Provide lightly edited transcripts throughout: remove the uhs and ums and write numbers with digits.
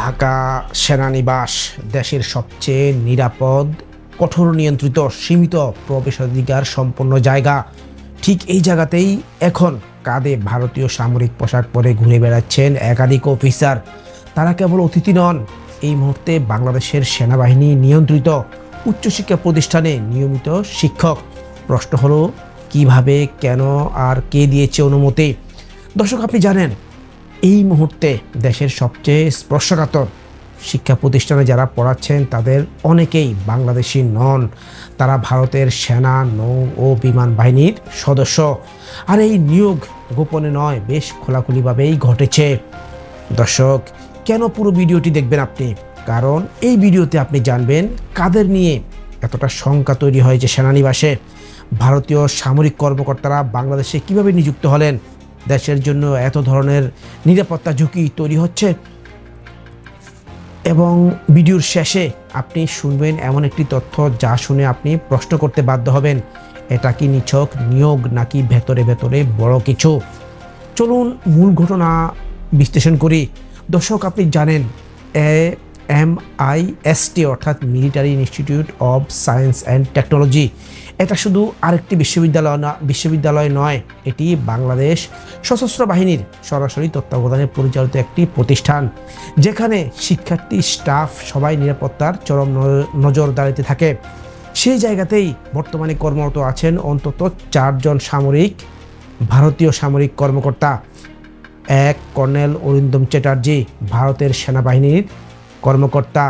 ঢাকা সেনানিবাস দেশের সবচেয়ে নিরাপদ, কঠোর নিয়ন্ত্রিত, সীমিত প্রবেশাধিকার সম্পন্ন জায়গা। ঠিক এই জায়গাতেই এখন কাঁধে ভারতীয় সামরিক পোশাক পরে ঘুরে বেড়াচ্ছেন একাধিক অফিসার। তারা কেবল অতিথি নন, এই মুহূর্তে বাংলাদেশের সেনাবাহিনী নিয়ন্ত্রিত উচ্চশিক্ষা প্রতিষ্ঠানে নিয়মিত শিক্ষক। প্রশ্ন হলো কিভাবে, কেন আর কে দিয়েছে অনুমতি? দর্শক, আপনি জানেন এই মুহূর্তে দেশের সবচেয়ে স্পর্শকাতর শিক্ষা প্রতিষ্ঠানে যারা পড়াচ্ছেন তাদের অনেকেই বাংলাদেশি নন। তারা ভারতের সেনা, নৌ ও বিমান বাহিনীর সদস্য। আর এই নিয়োগ গোপনে নয়, বেশ খোলাখুলিভাবেই ঘটেছে। দর্শক, কেন পুরো ভিডিওটি দেখবেন আপনি? কারণ এই ভিডিওতে আপনি জানবেন কাদের নিয়ে এতটা শঙ্কা তৈরি হয়েছে সেনানিবাসে। ভারতীয় সামরিক কর্মকর্তারা বাংলাদেশে কিভাবে নিযুক্ত হলেন, দেশের জন্য এত ধরনের নিরাপত্তা ঝুঁকি তৈরি হচ্ছে। এবং ভিডিওর শেষে আপনি শুনবেন এমন একটি তথ্য যা শুনে আপনি প্রশ্ন করতে বাধ্য হবেন, এটা কি নিছক নিয়োগ নাকি ভেতরে ভেতরে বড় কিছু? চলুন মূল ঘটনা বিশ্লেষণ করি। দর্শক, আপনি জানেন MIST অর্থাৎ military institute of science and technology, এটা শুধু আরেকটি বিশ্ববিদ্যালয় নয়, এটি বাংলাদেশ সশস্ত্র বাহিনীর সরাসরি তত্ত্বাবধানে পরিচালিত একটি প্রতিষ্ঠান, যেখানে শিক্ষার্থী, স্টাফ সবাই নিরাপত্তার চরম নজরদারিতে থাকে। সেই জায়গাতেই বর্তমানে কর্মরত আছেন অন্তত 4 জন ভারতীয় সামরিক কর্মকর্তা। এক, কর্নেল অরিন্দম চ্যাটার্জি, ভারতের সেনাবাহিনীর কর্মকর্তা।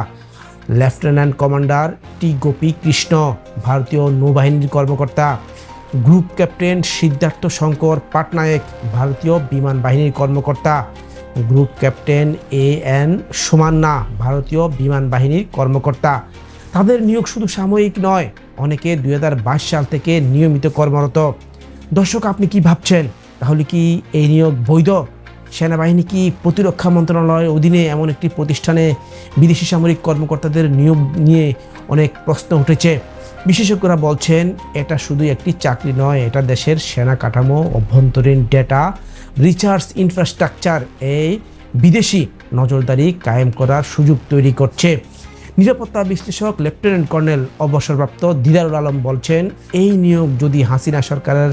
লেফটেন্যান্ট কমান্ডার টি গোপী কৃষ্ণ, ভারতীয় নৌবাহিনীর কর্মকর্তা। গ্রুপ ক্যাপ্টেন সিদ্ধার্থ শঙ্কর পাটনায়ক, ভারতীয় বিমান বাহিনীর কর্মকর্তা। গ্রুপ ক্যাপ্টেন AN সোমান্না, ভারতীয় বিমান বাহিনীর কর্মকর্তা। তাদের নিয়োগ শুধু সাময়িক নয়, অনেকে 2022 সাল থেকে নিয়মিত কর্মরত। দর্শক, আপনি কি ভাবছেন, তাহলে কি এই নিয়োগ বৈধ? সেনাবাহিনী কি প্রতিরক্ষা মন্ত্রণালয়ের অধীনে এমন একটি প্রতিষ্ঠানে বিদেশি সামরিক কর্মকর্তাদের নিয়োগ নিয়ে অনেক প্রশ্ন উঠেছে। বিশেষজ্ঞরা বলছেন এটা শুধু একটি চাকরি নয়, এটা দেশের সেনা কাঠামো, অভ্যন্তরীণ ডেটা, রিসার্চ ইনফ্রাস্ট্রাকচার, এই বিদেশি নজরদারি কায়েম করার সুযোগ তৈরি করছে। নিরাপত্তা বিশ্লেষক লেফটেন্যান্ট কর্নেল অবসরপ্রাপ্ত দিদারুল আলম বলছেন, এই নিয়োগ যদি হাসিনা সরকারের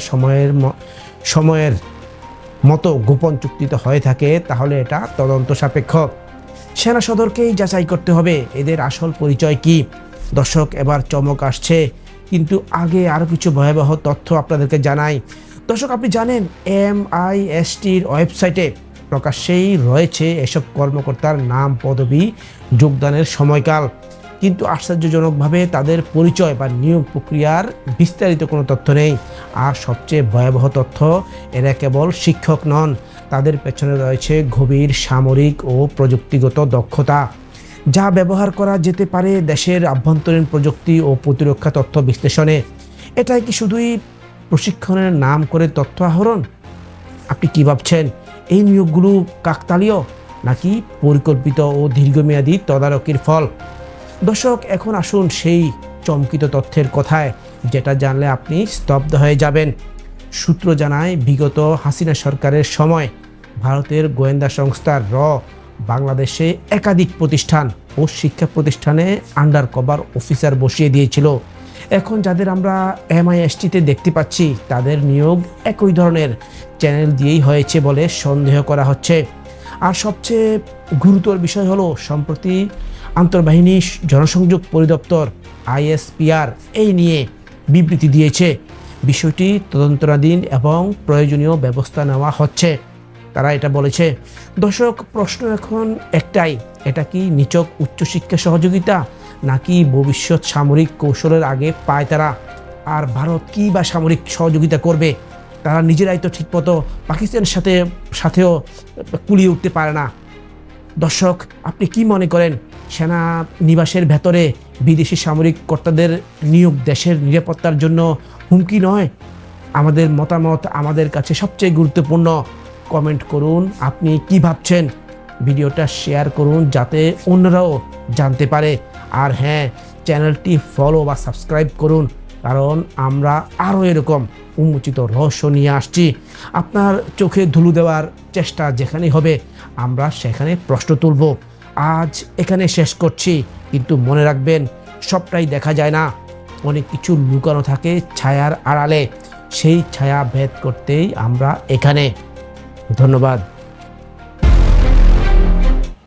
সময়ের মতো গোপন চুক্তিতে হয়ে থাকে তাহলে এটা তদন্ত সাপেক্ষ। সেনা সদরকেই যাচাই করতে হবে এদের আসল পরিচয় কি। দর্শক, এবার চমক আসছে, কিন্তু আগে আরও কিছু ভয়াবহ তথ্য আপনাদেরকে জানাই। দর্শক, আপনি জানেন MISTর ওয়েবসাইটে প্রকাশ্যেই রয়েছে এসব কর্মকর্তার নাম, পদবি, যোগদানের সময়কাল, কিন্তু আশ্চর্যজনকভাবে তাদের পরিচয় বা নিয়োগ প্রক্রিয়ার বিস্তারিত কোনো তথ্য নেই। আর সবচেয়ে ভয়াবহ তথ্য, এরা কেবল শিক্ষক নন, তাদের পেছনে রয়েছে গভীর সামরিক ও প্রযুক্তিগত দক্ষতা, যা ব্যবহার করা যেতে পারে দেশের আভ্যন্তরীণ প্রযুক্তি ও প্রতিরক্ষা তথ্য বিশ্লেষণে। এটাই কি শুধুই প্রশিক্ষণের নাম করে তথ্য আহরণ? আপনি কি ভাবছেন, এই নিয়োগগুলো কাকতালীয় নাকি পরিকল্পিত ও দীর্ঘমেয়াদী তদারকির ফল? দর্শক, এখন আসুন সেই চমকিত তথ্যের কথায়, যেটা জানলে আপনি স্তব্ধ হয়ে যাবেন। সূত্র জানায়, বিগত হাসিনা সরকারের সময় ভারতের গোয়েন্দা সংস্থার বাংলাদেশে একাধিক প্রতিষ্ঠান ও শিক্ষা প্রতিষ্ঠানে আন্ডার কভার অফিসার বসিয়ে দিয়েছিল। এখন যাদের আমরা MISTতে দেখতে পাচ্ছি তাদের নিয়োগ একই ধরনের চ্যানেল দিয়েই হয়েছে বলে সন্দেহ করা হচ্ছে। আর সবচেয়ে গুরুতর বিষয় হলো, সম্প্রতি আন্তর্বাহিনী জনসংযোগ পরিদপ্তর ISPR এই নিয়ে বিবৃতি দিয়েছে। বিষয়টি তদন্তনাধীন এবং প্রয়োজনীয় ব্যবস্থা নেওয়া হচ্ছে, তারা এটা বলেছে। দর্শক, প্রশ্ন এখন একটাই, এটা কি নিছক উচ্চশিক্ষা সহযোগিতা নাকি ভবিষ্যৎ সামরিক কৌশলের আগে পায় তারা? আর ভারত কি বা সামরিক সহযোগিতা করবে? তারা নিজেরাই তো ঠিকমতো পাকিস্তানের সাথেও কুলিয়ে উঠতে পারে না। দর্শক, আপনি কি মনে করেন, সেনা নিবাসের ভেতরে বিদেশি সামরিক কর্তাদের নিয়োগ দেশের নিরাপত্তার জন্য হুমকি নয়? আমাদের মতামত আমাদের কাছে সবচেয়ে গুরুত্বপূর্ণ। কমেন্ট করুন আপনি কি ভাবছেন, ভিডিওটা শেয়ার করুন যাতে অন্যরাও জানতে পারে। আর হ্যাঁ, চ্যানেলটি ফলো বা সাবস্ক্রাইব করুন, কারণ আমরা আরও এরকম উন্মোচিত রহস্য নিয়ে আসছি। আপনার চোখে ধুলো দেওয়ার চেষ্টা যেখানেই হবে আমরা সেখানে প্রশ্ন তুলব। আজ এখানে শেষ করছি, কিন্তু মনে রাখবেন সবটাই দেখা যায় না, অনেক কিছু লুকানো থাকে ছায়ার আড়ালে। সেই ছায়া ভেদ করতেই আমরা এখানে। ধন্যবাদ।